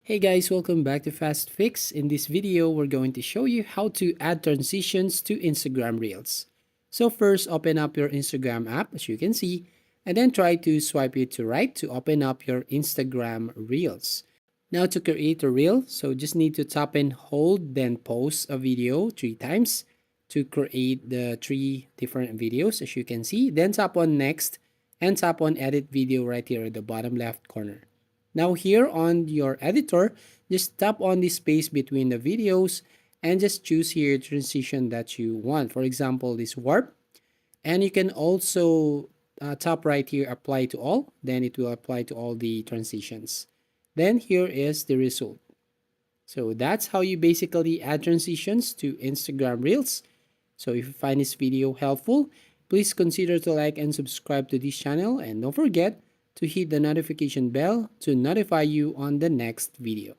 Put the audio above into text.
Hey guys, welcome back to Fast Fix. In this video, we're going to show you how to add transitions to Instagram Reels. So first, open up your Instagram app, as you can see, and then try to swipe it to right to open up your Instagram Reels. Now to create a reel, so just need to tap and hold, then pause a video 3 times to create the 3 different videos, as you can see. Then tap on next and tap on edit video right here at the bottom left corner. Now here on your editor, just tap on the space between the videos and just choose here transition that you want. For example, this warp. And you can also tap right here apply to all. Then it will apply to all the transitions. Then here is the result. So that's how you basically add transitions to Instagram Reels. So if you find this video helpful, please consider to like and subscribe to this channel, and don't forget to hit the notification bell to notify you on the next video.